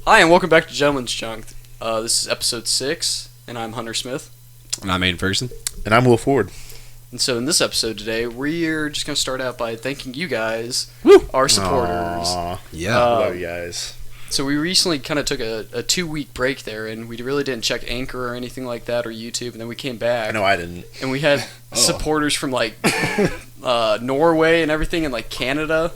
Hi, and welcome back to Gentleman's Junk. This is episode 6, and I'm Hunter Smith. And I'm Aiden Ferguson. And I'm Will Ford. And so in this episode today, we're just going to start out by thanking you guys, Woo! our supporters. Aww. Yeah. Love you guys. So we recently kind of took a 2-week break there, and we really didn't check Anchor or anything like that, or YouTube, and then we came back. I know I didn't. And we had supporters from, like, Norway and everything, and, like, Canada.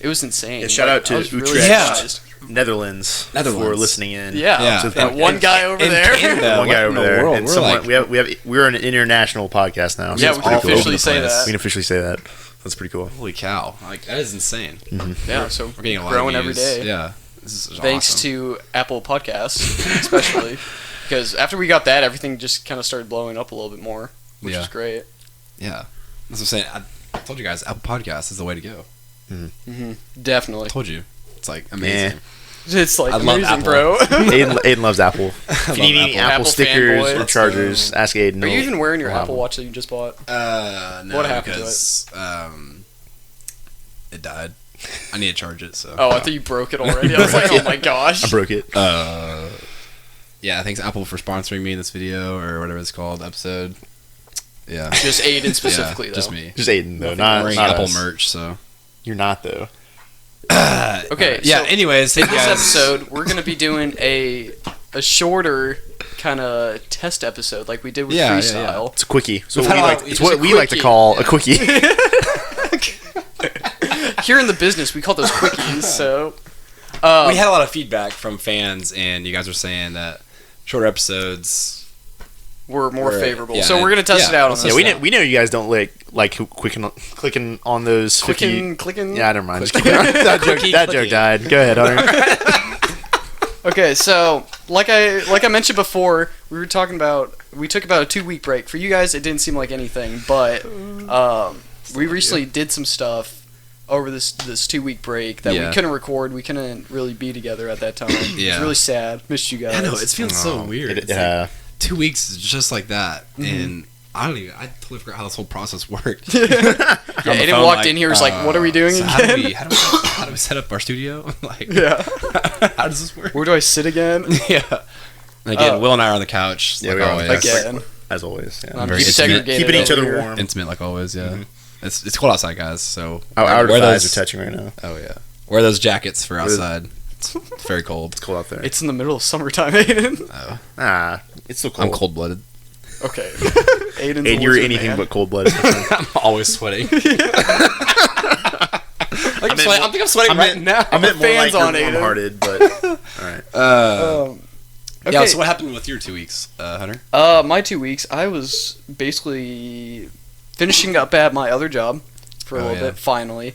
It was insane. Yeah, shout out to I was really Utrecht. surprised. Netherlands for listening in. Yeah. So That one guy over there. Canada, one guy over there. World? And We're someone, like, we're an international podcast now. So Yeah, it's we pretty can cool. officially say that. We can officially say that. That's pretty cool. holy cow! Like that is insane. Mm-hmm. Yeah, so We're getting a lot growing of every views. day. Yeah. This is Thanks awesome. to Apple Podcasts, especially. Because after we got that, everything just kind of started blowing up a little bit more, which is great. Yeah. That's what I'm saying. I told you guys, Apple Podcasts is the way to go. Definitely. I told you. It's like amazing. It's like I love amazing, Apple. bro. Aiden loves Apple. If you need any Apple. Apple stickers Apple or chargers, ask Aiden. Are you even wearing your We'll have Apple them. Watch that you just bought? No, What happened to because, it died. I need to charge it, so. Oh, I thought you broke it already. I was like, oh my gosh. I broke it. Yeah, thanks Apple for sponsoring me in this video, or whatever it's called, episode. Yeah. Just Aiden specifically, Yeah, though. just me. Just Aiden, though. I'm Not wearing not Apple us. merch, so. You're not, though. Okay, Yeah, so anyways, in hey this guys. episode, we're going to be doing a shorter kind of test episode like we did with Yeah, yeah, Freestyle. It's a quickie. So We've what had we a like, lot- it's it's what a we like to quickie. call a quickie. Here in the business, we call those quickies, so... We had a lot of feedback from fans, and you guys were saying that shorter episodes. we're more Right. favorable. Yeah, So we're going to test it out on let's this. Yeah, test we know you guys don't like clicking on those 50. Clicking. Yeah, never mind. Just kidding. that joke died. Go ahead, Hunter. Okay, so like I mentioned before, we took about a 2-week break. For you guys, it didn't seem like anything, but we recently did some stuff over this 2-week break that Yeah. we couldn't record. We couldn't really be together at that time. It was Yeah. really sad. Missed you guys. I know, it's feeling so weird. It's like 2 weeks is just like that, and I totally forgot how this whole process worked. Yeah, Aiden walked in here, was like, "What are we doing so again?" how do we set up our studio? Like, Yeah. how does this work? Where do I sit again? Yeah. And again, Will and I are on the couch, Yeah, like we are on the always. couch. Again. As always. Yeah. I'm very keep intimate. segregated Keeping each over other here. warm. Intimate like always, yeah. It's cold outside, guys. So Our wear thighs those- are touching right now. Oh yeah, wear those jackets for outside. It's very cold. It's cold out there. It's in the middle of summertime, Aiden. Oh, It's still cold. I'm cold blooded. Okay. Aiden's And a you're lizard anything man. but cold blooded. I'm always sweating. I think I'm sweating right now. I meant more Fans like on you're Aiden. warm-hearted, but all right. Okay. Yeah. So what happened with your 2 weeks, Hunter? My 2 weeks, I was basically finishing up at my other job for a Oh, little yeah. bit, finally.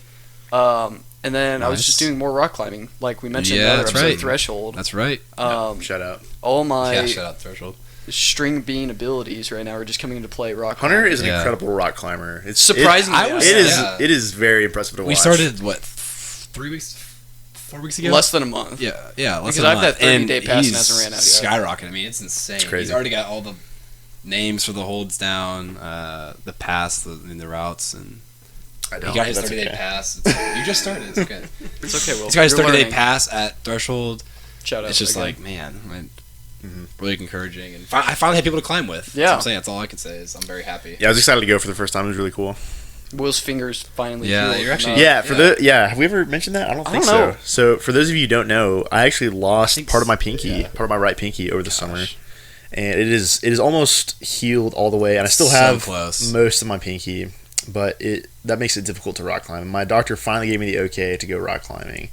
And then I was just Nice. doing more rock climbing, like we mentioned in Yeah, the other that's episode, right. Threshold. That's right. Shout out. All my Yeah, shout out Threshold. string bean abilities right now are just coming into play. Rock Hunter climbing. is an Yeah. incredible rock climber. It's Surprisingly, I was- It is. Yeah. It is very impressive to watch. We started what 3 weeks, 4 weeks ago. less than a month. Yeah, less Because than a I've month. that 30-day And pass and he's hasn't ran out yet. skyrocketing. I mean, it's insane. It's crazy. He's already got all the names for the holds down, the pass, the routes, and I he don't. got his That's 30-day okay. pass. You just started. It's okay. It's okay, Will. He's got his You're 30-day learning. pass at Threshold. Shout out. It's just again. like, man, really encouraging. And I finally had people to climb with. That's Yeah. what I'm saying. That's all I can say is I'm very happy. Yeah, I was excited to go for the first time. It was really cool. Will's fingers finally Yeah, healed you're actually- enough. Yeah. Have we ever mentioned that? I don't think don't know. so. So for those of you who don't know, I actually lost think part of my s- pinky, yeah. part of my right pinky over the summer, Gosh. and it is almost healed all the way, and I still So have close. most of my pinky, but that makes it difficult to rock climb. My doctor finally gave me the okay to go rock climbing,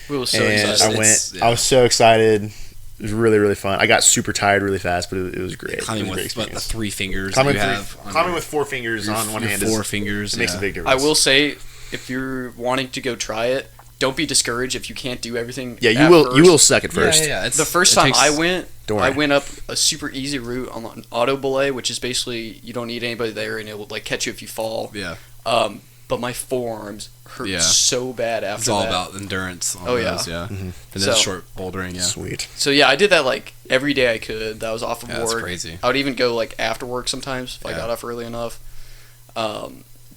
Will was so and excited. I was so excited. It was really, really fun. I got super tired really fast, but it was great. Climbing it was a great with what, the experience. 3 fingers Climbing, that you have. on climbing your- with 4 fingers your- on one your hand 4 is, fingers. it makes a yeah. big difference. I will say, if you're wanting to go try it, don't be discouraged if you can't do everything. Yeah, at you will. You first. will suck at first. Yeah. It's, The first it time takes- I went, Don't I worry. went up a super easy route on an auto belay, which is basically you don't need anybody there and it will like catch you if you fall. Yeah. But my forearms hurt Yeah. so bad after It's all that. about endurance. On Oh, yeah. those, yeah. Mhm. And So- then short bouldering. Yeah. Sweet. So yeah, I did that like every day I could. That was off of Yeah, that's work. crazy. I would even go like after work sometimes if I Yeah. got off early enough. But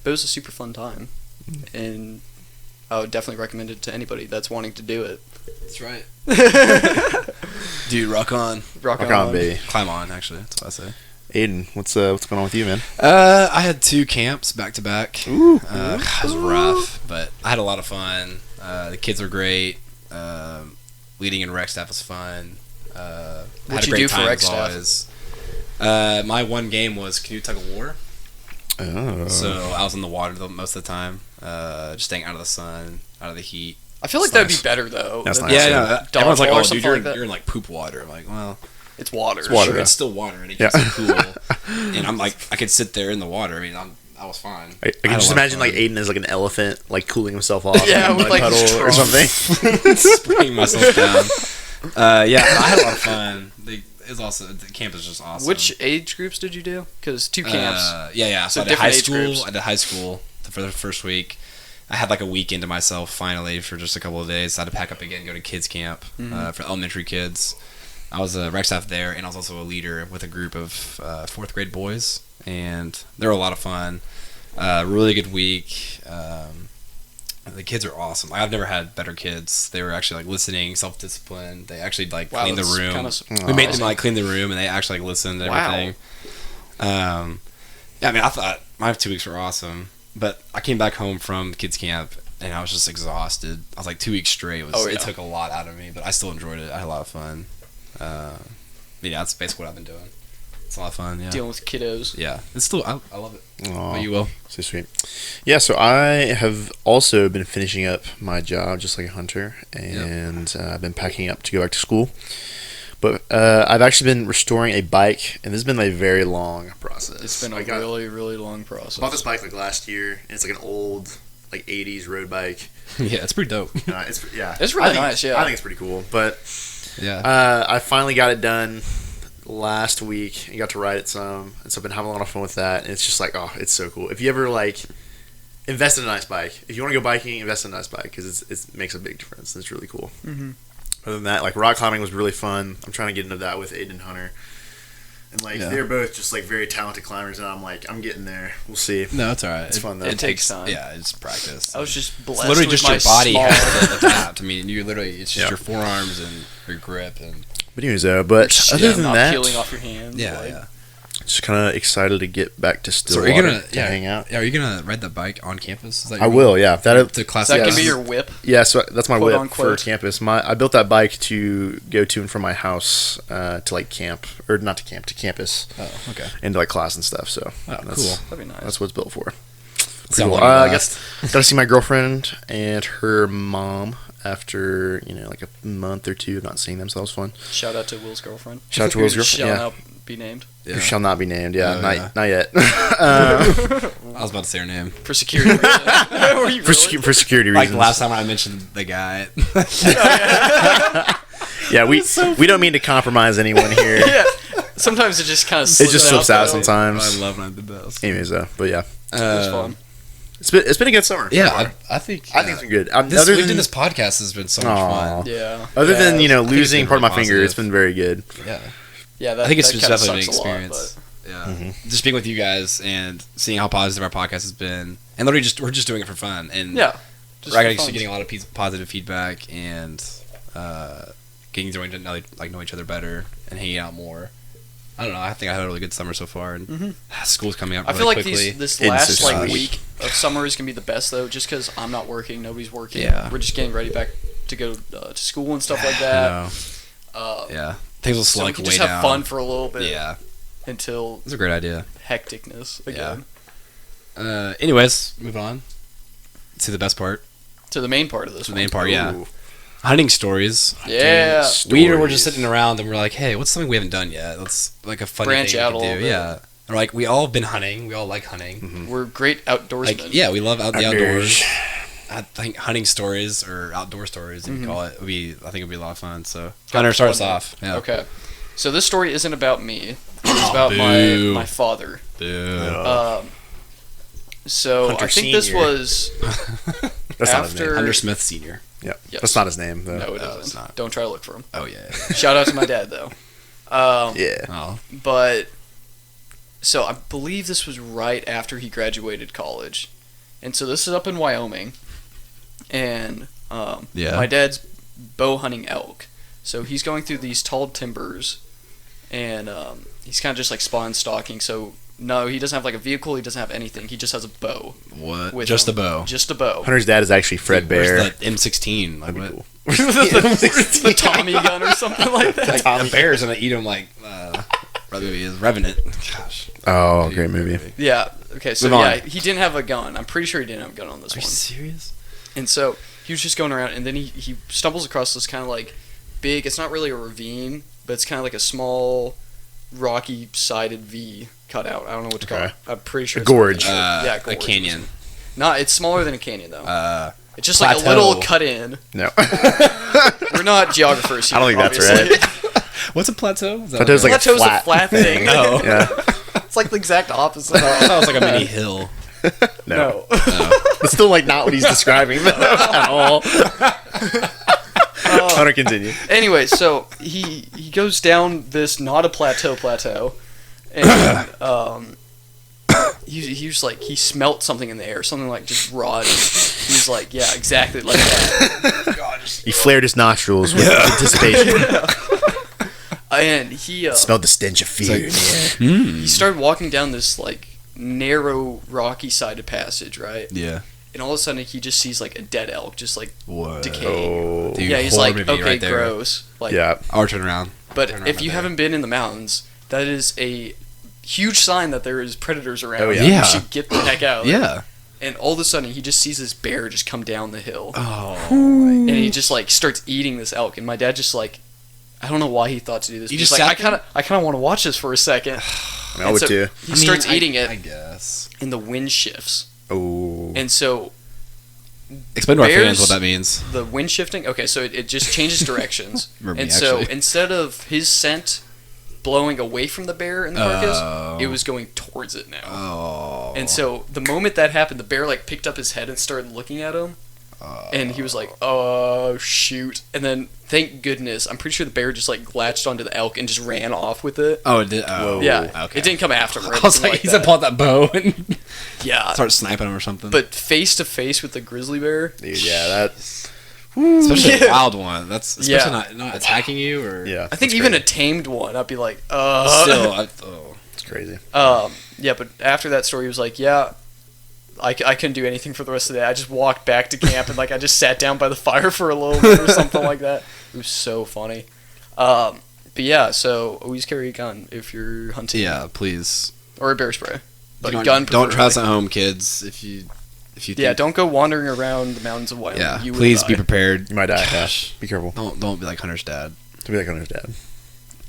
it was a super fun time, and I would definitely recommend it to anybody that's wanting to do it. That's right. Dude, rock on. Rock on, baby. Climb on, actually. That's what I say. Aiden, what's going on with you, man? I had 2 camps back to back. Ooh. It was rough, but I had a lot of fun. The kids were great. Leading in rec staff was fun. What'd you do for rec staff? My one game was canoe tug of war. Oh. So I was in the water most of the time, just staying out of the sun, out of the heat. I feel like that'd be better though. That's nice. Yeah, yeah. Everyone's like, Dodgeball or "Oh, dude, something you're like in like poop water." I'm like, "Well, it's water. It's water. sure, Yeah. it's still water, and it gets cool." And I'm like, I could sit there in the water. I mean, I was fine. I can just imagine like Aiden is like an elephant, like cooling himself off. Yeah, in a with, mud like, puddle his or trunk. something. Spraying myself down. Yeah, I had a lot of fun. The camp is just awesome. Which age groups did you do? Because 2 camps. Yeah. So So I did high different age school. groups. I did high school for the first week. I had like a weekend to myself finally for just a couple of days. So I had to pack up again and go to kids camp for elementary kids. I was a rec staff there, and I was also a leader with a group of 4th grade boys, and they were a lot of fun. Really good week. The kids are awesome. Like, I've never had better kids. They were actually like listening, self-disciplined. They actually like cleaned the that's room. kinda We made them like clean the room, and they actually like listened and everything. Yeah, I mean, I thought my 2 weeks were awesome, but I came back home from kids camp and I was just exhausted. I was like 2 weeks straight. It took a lot out of me, but I still enjoyed it. I had a lot of fun. Yeah, that's basically what I've been doing. It's a lot of fun. Yeah, Dealing with kiddos. yeah. It's still I love it. Aw, But you will. so sweet. Yeah, so I have also been finishing up my job just like a hunter, and I've been packing up to go back to school. But I've actually been restoring a bike, and this has been a very long process. It's been a really, really long process. I bought this bike like last year, and it's like an old like 80s road bike. Yeah, it's pretty dope. It's really nice, yeah. I think it's pretty cool. But Yeah. I finally got it done last week and got to ride it some, and so I've been having a lot of fun with that. And it's just like, oh, it's so cool. If you ever like invest in a nice bike, if you want to go biking, invest in a nice bike because it makes a big difference. It's really cool. Mm-hmm. Other than that, like rock climbing was really fun. I'm trying to get into that with Aiden and Hunter. And like they're both just like very talented climbers, and I'm getting there. We'll see. No, it's alright. It's fun though. It takes time. Yeah, it's practice. I was just blessed It's literally with just my your body small... has to adapt. I mean, it's just Yeah. your forearms and your grip and But anyways, other than not that, peeling off your hands. just kind of excited to get back to So are Stillwater you gonna to hang out. Yeah, are you gonna ride the bike on campus? Is that I your will, goal? yeah. To class. That can Yes. be your whip. Yeah, so that's my Quote, whip unquote. for campus. I built that bike to go to and from my house to like camp, or not to camp, to campus, Oh, okay. and to like class and stuff. So Cool. That'd be nice. That's what it's built for. Sounds Cool. like a I blast. got to see my girlfriend and her mom after like a month or two of not seeing them, so that was fun. Shout out to Will's girlfriend. Shout out to Will's Who girlfriend. shall Yeah, not be named Yeah. who shall not be named. Yeah, Oh, not yeah. not yet. I was about to say her name. for security reasons. Were you for, really? for security Like reasons. last time I mentioned the guy. Yeah, we don't mean to compromise anyone here. Yeah. Sometimes it just kind of It just slips out though. sometimes. I love when I did those. Anyways, but yeah, It was fun. it's been a good summer. so Yeah, far. I think. I think it's been good. This podcast has been so much Aw. fun. Yeah. Other than I think losing it's part of been my really finger, it's positive. been very good. Yeah, Yeah, that, I think it's that just kinda definitely an sucks a lot, experience. Yeah, Mm-hmm. just being with you guys and seeing how positive our podcast has been, and literally we're just doing it for fun, and but, yeah. Just we're for actually fun. getting a lot of positive feedback and getting to know each other better and hanging out more. I don't know. I think I had a really good summer so far, and school's coming up. I Really feel like quickly. this It's last so like sweet. week of summer is gonna be the best though, just because I'm not working, nobody's working. Yeah. We're just getting ready back to go to school and stuff like I that. know. Yeah, things will So we slide can way just down. have fun for a little bit Yeah, until it's a great idea. hecticness again. Anyways, move on to the best part. To the main part of this The one. main part, yeah. Ooh. Hunting stories. Yeah. We were just sitting around and we're like, hey, what's something we haven't done yet? Let's like a funny Branch thing out we a could little do. bit. Yeah. And like we all have been hunting. We all like hunting. We're great outdoorsmen. Like yeah, we love the outdoors. Outdoors. I think hunting stories or outdoor stories, if you call it, I think it'd be a lot of fun. So Got Hunter, start us fun. off. Yeah. Okay. So this story isn't about me. It's about boo. my father. Boo. So Hunter I think this Senior. was That's not his after- name. Hunter Smith Senior. Yeah, Yes. that's not his name though. no, it No, it's isn't. not. Don't try to look for him. Oh yeah. Shout out to my dad though. Yeah. Oh. But so I believe this was right after he graduated college, and so this is up in Wyoming, and Yeah. my dad's bow hunting elk. So he's going through these tall timbers, and he's kind of just like spawn stalking. So no, he doesn't have like a vehicle. He doesn't have anything. He just has a bow. What? with Just him. a bow. Just a bow. Hunter's dad is actually Fred Bear. Where's the M16? Like, That'd be what? cool. the Tommy gun or something like that. Like, the bear's gonna eat him like movie is Revenant. Gosh. Oh, great movie. Yeah. Okay. So Move on. yeah, he didn't have a gun. I'm pretty sure he didn't have a gun on this Are you one. serious? And so he was just going around, and then he stumbles across this kind of like big. It's not really a ravine, but it's kind of like a small, rocky sided V cutout. I don't know what to call it. I'm pretty sure A it's gorge. Yeah, A canyon. No, it's smaller than a canyon though. It's just plateau. like a little cut in. No. We're not geographers here. I don't think that's obviously. What's a plateau? Is that Plateau's like a Plateau's flat. a flat thing. No. Yeah. It's like the exact opposite. I thought it was like a mini hill. No. It's still like not what he's describing at all. Hunter, continue. Anyway, so he goes down this not a plateau, and he was like he smelt something in the air, something like just raw. He was like, yeah, exactly like that. He flared his nostrils with anticipation. And he Smelled the stench of fear. he started walking down this like narrow rocky sided passage, right? Yeah. And all of a sudden he just sees like a dead elk just like What? Oh. decaying. Dude, Yeah, he's horror like, movie okay, right there. gross. Like, Yeah. I'll turn around. but Turn around if right you there. haven't been in the mountains, that is a huge sign that there is predators around. Oh, yeah. Yeah. You should get the heck out of there. Yeah. And all of a sudden, he just sees this bear just come down the hill. Oh. And he just, like, starts eating this elk. And my dad just, like, I don't know why he thought to do this. You He's just like, sat I kind of want to watch this for a second. I And would so too. He starts eating I it, guess. and the wind shifts. Oh. And so Explain to our Bears- fans what that means. the wind shifting, okay, so it just changes directions. Or me, And so actually. instead of his scent blowing away from the bear in the carcass, Oh. it was going towards it now. Oh. And so the moment that happened, the bear like picked up his head and started looking at him, and he was like, "Oh shoot!" And then thank goodness, I'm pretty sure the bear just like latched onto the elk and just ran off with it. Oh, it did. Oh. Yeah, Okay. it didn't come after him. Or I was anything like, he's that. gonna pull out that bow and Yeah, start sniping him or something. but face to face with the grizzly bear. Dude, yeah, that. especially Yeah. a wild one. That's especially Yeah. not attacking you or Yeah. I think that's even crazy. a tamed one, I'd be like, Still, It's crazy. Yeah, but after that story, he was like, yeah, I couldn't do anything for the rest of the day. I just walked back to camp and like I just sat down by the fire for a little bit or something like that. It was so funny. But yeah, so always carry a gun if you're hunting. yeah, please. Or a bear spray. But don't, gun don't try this preferably. at home, kids. If you think, Yeah, don't go wandering around the mountains of Wyoming. Yeah, You will please die. be prepared. You might die. Gosh. Yeah. Be careful. Don't be like Hunter's dad. Don't be like Hunter's dad.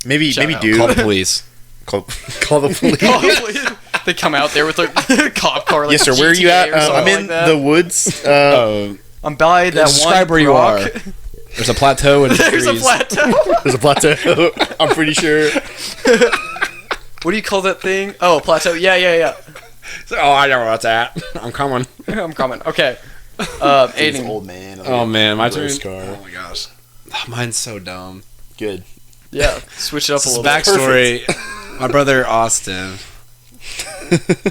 Maybe Shout maybe out. do Call the police. call the police. Probably. They come out there with their cop car. Like Yes, sir. Where are you GTA at? or something I'm in like that. the woods. Oh, I'm by that describe one where you rock. are. There's a plateau and There's a trees. plateau. There's a plateau. I'm pretty sure. What do you call that thing? Oh, plateau. Yeah. Oh, I know where that's at. I'm coming. I'm coming. Okay. It's Aiden. old man. Oh man, my turn. Race car. Oh my gosh, mine's so dumb. Good. Yeah, switch it up a This little bit. backstory. My brother Austin.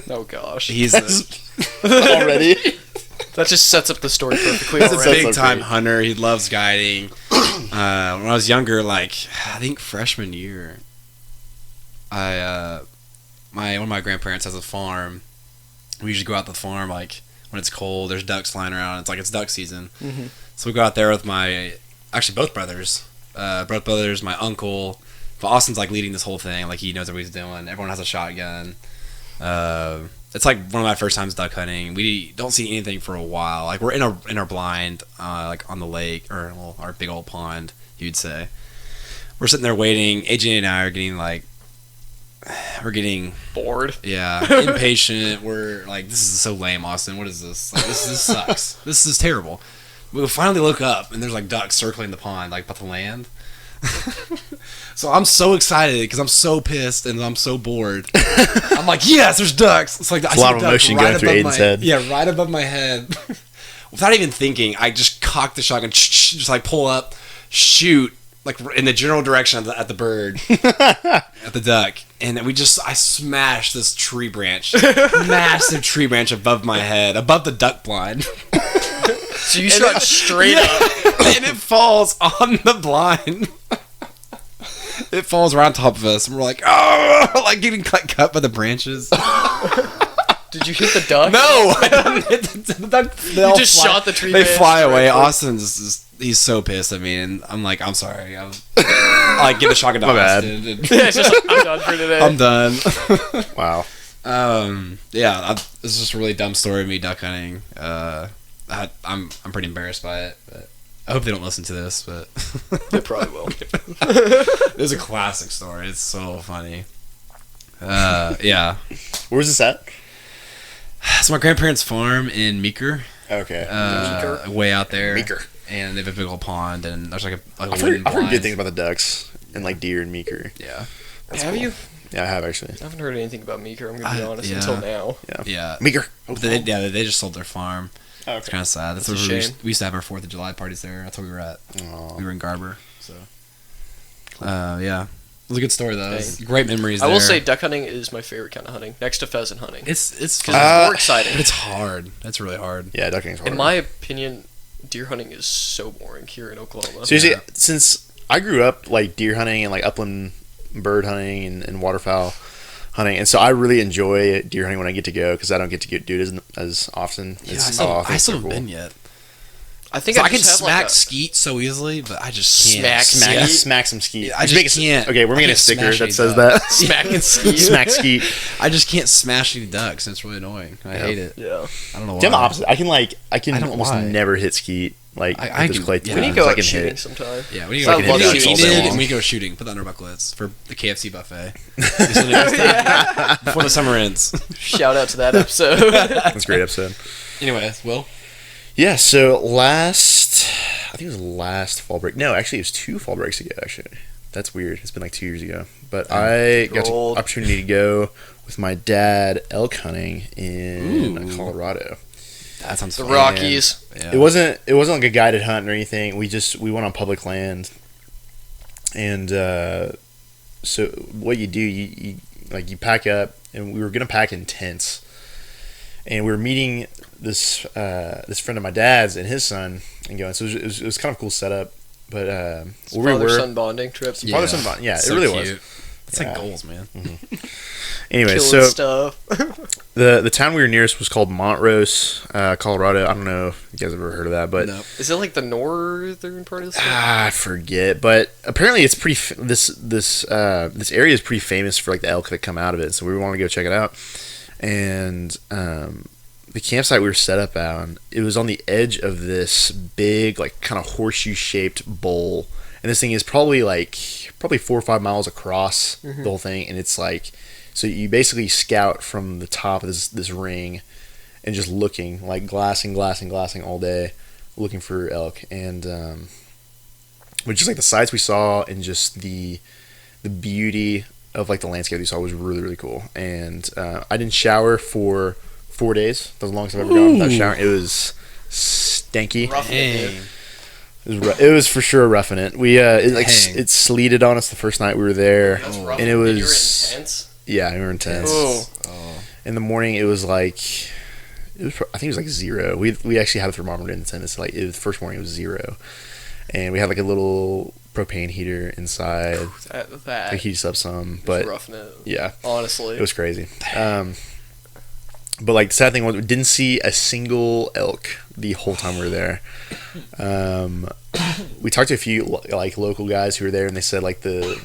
Oh gosh, He's Already. that just sets up the story perfectly He's a already. big time great. hunter. He loves guiding. When I was younger, like I think freshman year, one of my grandparents has a farm. We usually go out to the farm like when it's cold. There's ducks flying around. It's duck season. Mhm. So we go out there with both brothers, my uncle. But Austin's like leading this whole thing. Like he knows what he's doing. Everyone has a shotgun. It's like one of my first times duck hunting. We don't see anything for a while. Like we're in our blind, like on the lake or our big old pond, you'd say. We're sitting there waiting. AJ and I are getting Bored. impatient. We're like, this is so lame, Austin. What is this? Like, this sucks. This is terrible. We finally look up and there's like ducks circling the pond, like about to land. So I'm so excited because I'm so pissed and I'm so bored. I'm like, yes, there's ducks. It's like a lot of emotion going through Aiden's head. Yeah, right above my head. Without even thinking, I just cock the shotgun, just like pull up, shoot, like in the general direction at the bird, at the duck, and I smashed this tree branch, massive tree branch above my head, above the duck blind. So you shot straight up. and it falls on the blind. It falls right on top of us, and we're like, oh, like getting cut by the branches. Did you hit the duck? No, I didn't hit the duck. You just shot the tree. They branch fly away. directly. Austin's just, he's so pissed at me, and I'm like, I'm sorry. I like get the shotgun to My bad. Austin. And Yeah, it's just like, I'm done for today. I'm done. Wow. Yeah, it's just a really dumb story of me duck hunting. I'm pretty embarrassed by it, but I hope they don't listen to this. But They probably will. it's a classic story. It's so funny. Yeah. Where was this at? So my grandparents' farm in Meeker, Okay. way out there, Meeker. and they have a big old pond, and there's like a I've wooden heard good blind. things about the ducks and like deer and Meeker. Yeah, Have you? Yeah, I have actually. I haven't heard anything about Meeker, I'm going to be honest, yeah. until now. yeah. Meeker. But they just sold their farm. Oh, It's kind of sad. That's That's where a we used, shame. we used to have our 4th of July parties there. That's where we were at. Aw. We were in Garber. So, yeah, it was a good story though. It was Dang. great memories. I will there. say duck hunting is my favorite kind of hunting, next to pheasant hunting. it's Because it's more exciting. but it's hard. It's really hard. Yeah, ducking's hard. In my opinion, deer hunting is so boring here in Oklahoma. Seriously, Yeah. since I grew up like deer hunting and like upland bird hunting and waterfowl hunting, and so I really enjoy deer hunting when I get to go because I don't get to do it as often. Yeah, It's- I still, oh, I think still it's so haven't cool. been yet. I think So I I can just have smack like a, skeet so easily, but I just can't. Smack some skeet. Yeah, I We should just make can't. Okay, we're I making a can't sticker smash that any says duck. that. smack and skeet. Smack skeet. I just can't smash any ducks, and it's really annoying. I hate it. Yeah. I don't know why. I'm the opposite. I can I don't almost why. never hit skeet like I with this can- clay. yeah. We need to because go I out can shooting hit. sometime. Yeah, we need So to I go love get shooting. shooting, all day and we go shooting. Put that on our bucket list for the KFC buffet before the summer ends. Shout out to that episode. That's a great episode. Anyway, Will. Yeah, so I think it was last fall break. No, actually, it was 2 fall breaks ago, actually. That's weird. It's been like 2 years ago. But I got the Old. opportunity to go with my dad elk hunting in Ooh. Colorado. That sounds The fun. Rockies. Yeah. It wasn't like a guided hunt or anything. We went on public land. And so what you do, you pack up, and we were going to pack in tents. And we were meeting this friend of my dad's and his son and going. So it was kind of a cool setup. But It's where we were, father-son bonding trip. Yeah. father-son bond. Yeah, So it really cute. was. It's Yeah. like goals, man. Anyway, Killing so stuff. the town we were nearest was called Montrose, Colorado. I don't know if you guys have ever heard of that, but No. Is it like the northern part of the state? I forget. But apparently, it's pretty. This area is pretty famous for like the elk that come out of it. So we wanted to go check it out. And the campsite we were set up on, it was on the edge of this big, like kind of horseshoe shaped bowl. And this thing is probably 4 or 5 miles across the whole thing. And it's like, so you basically scout from the top of this ring and just looking, like glassing all day, looking for elk. And but just like the sights we saw and just the beauty of like the landscape we saw was really, really cool. And I didn't shower for 4 days. That was the longest I've ever gone without showering. It was stanky. Roughing it, dude. It was for sure roughing it. We Dang. it sleeted on us the first night we were there. That's rough. And it You were was intense. yeah, we were intense. Oh. In the morning, it was like I think it was like 0. We actually had a thermometer in the tent. It's like the first morning it was 0, and we had like a little propane heater inside. That It heats up some, was but roughing it. yeah, Honestly. it was crazy. But like the sad thing was, we didn't see a single elk the whole time we were there. We talked to a few like local guys who were there, and they said like the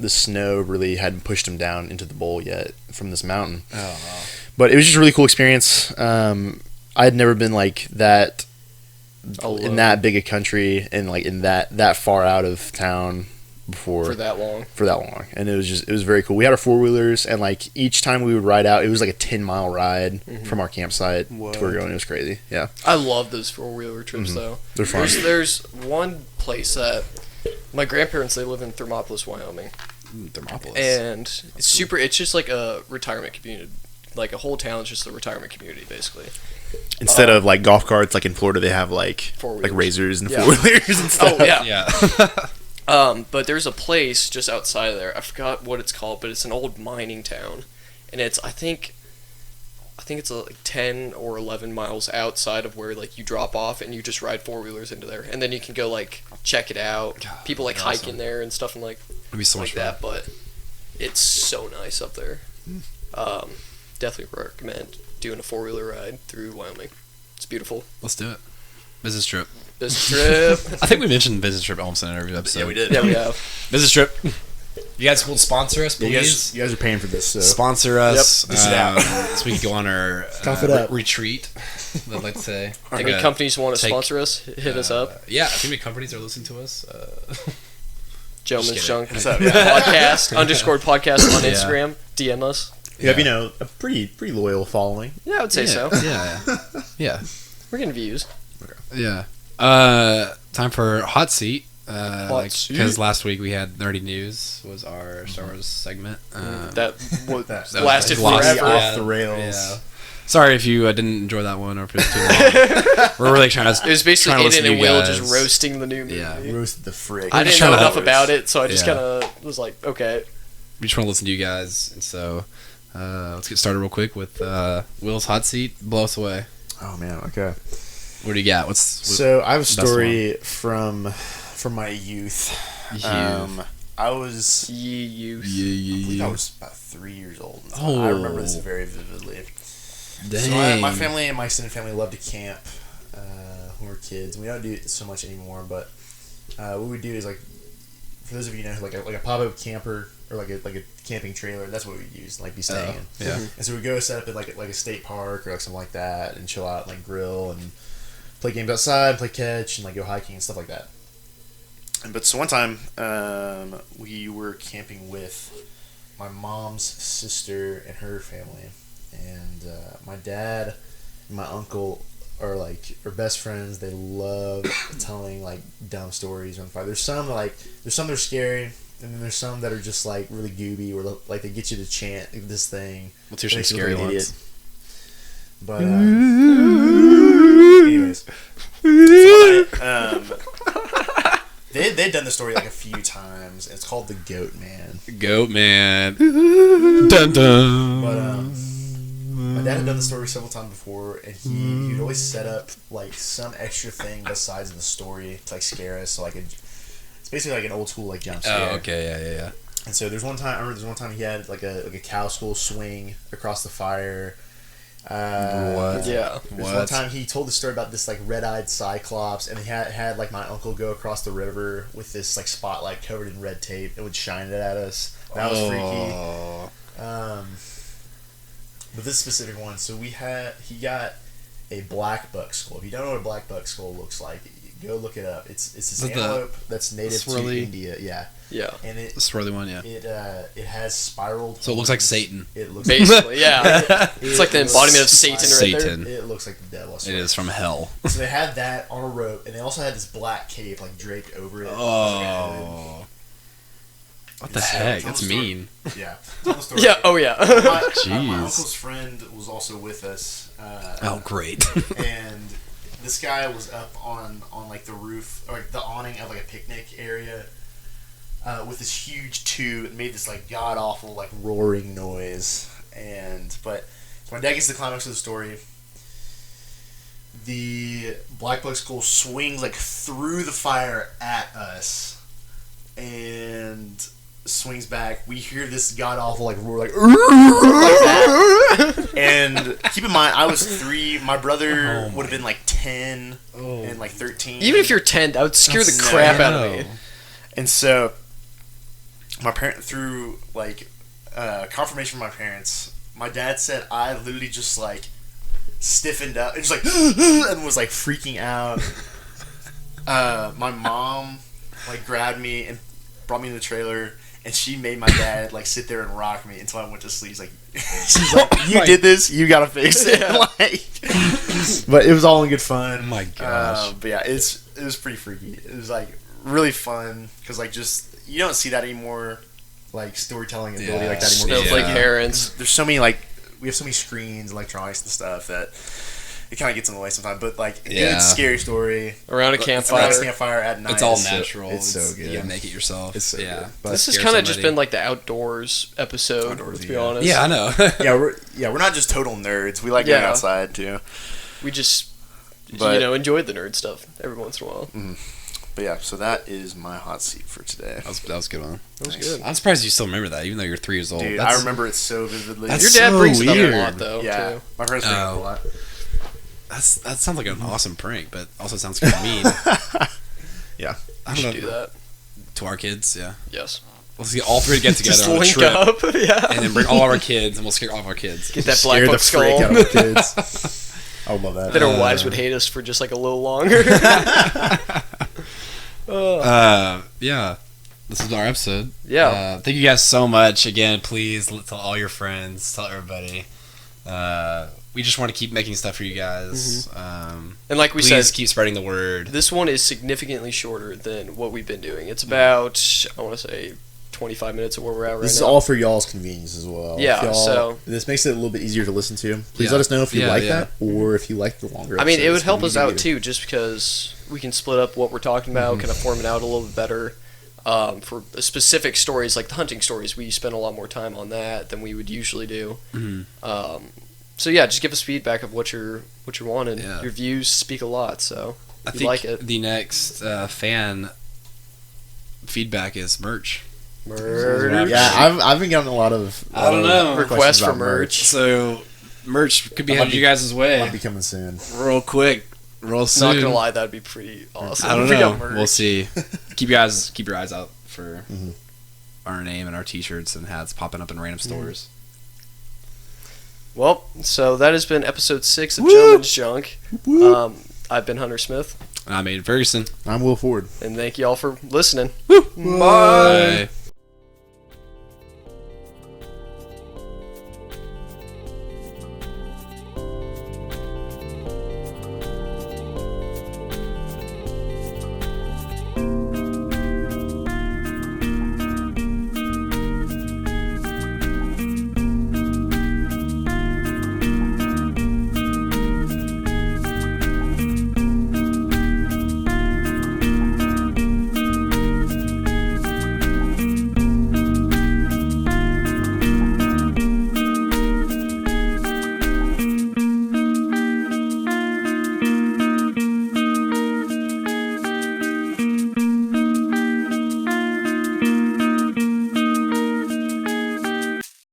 snow really hadn't pushed them down into the bowl yet from this mountain. Oh, wow. But it was just a really cool experience. I had never been like that in that big a country and like in that far out of town before For that long. And it was very cool. We had our 4-wheelers, and like each time we would ride out, it was like a 10-mile ride from our campsite to where we were going. It was crazy. Yeah, I love those 4-wheeler trips though. they're fun. There's one place that my grandparents, they live in Thermopolis, Wyoming. Thermopolis. And it's super, it's just like a retirement community. Like a whole town is just a retirement community basically. Instead of like golf carts, like in Florida, they have like 4-wheelers. razors and Yeah. 4-wheelers and stuff. Oh yeah. Yeah. But there's a place just outside of there. I forgot what it's called, but it's an old mining town, and it's I think I think it's like 10 or 11 miles outside of where like you drop off, and you just ride 4-wheelers into there, and then you can go like check it out. God, People like that'd be hike awesome. in there and stuff, and like It'd be so much like fun. that. But it's so nice up there. Definitely recommend doing a 4-wheeler ride through Wyoming. It's beautiful. Let's do it. Business trip. Business trip. I think we mentioned business trip almost in every episode. Yeah, we did. Yeah, we have. Business trip. You guys will sponsor us, You please. guys are paying for this, so. Sponsor us. Yep, dish it out. So we can go on our Cough it up. retreat. I'd like to say. Any companies want to take- sponsor us? Hit us up. Yeah, if any companies are listening to us. Gentleman's kidding. Junk Hit us up, yeah. podcast _podcast on Yeah. Instagram. DM us. You have, a pretty loyal following. Yeah, I would say so. Yeah. Yeah. We're getting views. Yeah. Time for hot seat. Seat. Because last week we had Nerdy News was our Star Wars segment. That That lasted lost. forever. Off the rails. Yeah. Sorry if you didn't enjoy that one or if it's too long. We're really trying to. It was basically trying to listen Aiden and to you Will guys. just roasting the new movie. Yeah. Roasted the frick. I just didn't know trying to- enough about it, so I just Yeah. kind of was like, okay. We just want to listen to you guys, and so let's get started real quick with Will's hot seat. Blow us away. Oh man, okay. What do you got? So I have a best story from my youth. I was You. I think I was about 3 years old. Oh. I remember this very vividly. Dang. So my family and my extended family loved to camp when we were kids. We don't do it so much anymore, but what we do is, like, for those of you who know, like a pop-up camper or like a camping trailer. That's what we use, like, be staying in. Yeah. And so we go set up at like a state park or like something like that, and chill out, and, like, grill and play games outside, play catch, and like go hiking and stuff like that. But so one time, we were camping with my mom's sister and her family, and my dad and my uncle are best friends. They love telling like dumb stories on fire. There's some that are scary, and then there's some that are just like really gooby, where like they get you to chant this thing. Let's hear some Makes you scary look like an ones. idiot. But anyways, so they'd done the story like a few times. It's called the Goat Man. Goat man. Dun dun. But my dad had done the story several times before, and he'd always set up like some extra thing besides the story to like scare us. So like it's basically like an old school like jump scare. Oh, okay, yeah. And so there's one time he had like a cow skull swing across the fire. What? Yeah. There's one time he told the story about this like red-eyed cyclops, and he had like my uncle go across the river with this like spotlight covered in red tape and would shine it at us. That was freaky. But this specific one, so he got a black buck skull. If you don't know what a black buck skull looks like, go look it up. It's this Is it antelope that's native to swirly- India. Yeah. Yeah. And The swirly one, yeah. it has spiraled. So it looks like horns. Satan. It looks Basically, yeah. It's like the embodiment of Satan right there. Satan. It looks like the devil. I It swear. is from hell. So they had that on a rope, and they also had this black cape like draped over it. Oh. What the So, heck? tell That's the story. mean. Yeah. Tell the story. Yeah. Oh yeah. My Jeez. uncle's friend was also with us. Oh, great. And this guy was up on like the roof or the awning of like a picnic area with this huge tube. It made this like god awful like roaring noise. But my dad gets the climax of the story. The black buck skull swings like through the fire at us, and swings back. We hear this god awful like roar like that. And keep in mind, I was 3. My brother would have been like 10 and like 13. Even if you're 10, that would scare the That's- crap I out of know. me. And so, my parent through like confirmation from my parents. My dad said I literally just like stiffened up and just like and was like freaking out. My mom like grabbed me and brought me in the trailer, and she made my dad like sit there and rock me until I went to sleep. She's like, you did this, you gotta fix it. Like, but it was all in good fun. Oh my gosh. But yeah, it was pretty freaky. It was like really fun because like just you don't see that anymore, like storytelling ability like that anymore. Snowflake Yeah. parents. There's so many like we have so many screens, electronics, and stuff that it kind of gets in the way sometimes. But like a Yeah. good scary story Around a around campfire. a campfire at night. It's all is natural. It's so good. You gotta make it yourself. It's so yeah. good. But This has Scare kind of just somebody. been like the outdoors episode, Outdoors, let's be yeah. honest. Yeah, I know. we're not just total nerds. We like going Yeah. outside too. We just, But- enjoyed the nerd stuff every once in a while. But yeah, so that is my hot seat for today. that was a good one. That was Nice. good. I'm surprised you still remember that, even though you're 3 years old. Dude, That's- I remember it so vividly. That's Your dad so brings it up weird. a lot, though, Yeah, too. my parents bring it up a Oh. lot. That sounds like an awesome prank, but also sounds kind of mean. Yeah. I We don't should know. do that. To our kids, yeah. Yes. Let's get all three to get together Just on a link trip, up. Yeah. and then bring all of our kids, and we'll scare all of our kids. Get that Scare black book the freak skull. out of the kids. I would love that. Then our wives would hate us for just like a little longer. Yeah. This is our episode. Yeah. Thank you guys so much. Again, please tell all your friends, tell everybody. We just want to keep making stuff for you guys. And like we Please said, keep spreading the word. this one is significantly shorter than what we've been doing. It's about, I want to say, 25 minutes of where we're at right This is now. all for y'all's convenience as well. Yeah, If y'all- so- this makes it a little bit easier to listen to. Please Yeah. let us know if you Yeah, like yeah. that or if you like the longer. I mean, it would episodes. help We us do out either. too, just because we can split up what we're talking about, Mm-hmm. kind of form it out a little bit better. For specific stories, like the hunting stories, we spend a lot more time on that than we would usually do. Mhm. So yeah, just give us feedback of what you're wanting. Yeah. Your views speak a lot, so I we think like it. the next fan feedback is merch. Murder. Yeah, I've been getting a lot of I don't know. Requests questions for about merch. So, merch could be Might headed be- you guys' Might way be coming soon. real quick, real soon. Not gonna lie, that'd be pretty awesome. I don't if we know. got merch. We'll see. Keep your eyes out for Mhm. our name and our T-shirts and hats popping up in random Mm-hmm. stores. Well, so that has been episode 6 of Gentleman's Junk. I've been Hunter Smith, And I'm Aiden Ferguson. I'm Will Ford. and thank you all for listening. Bye.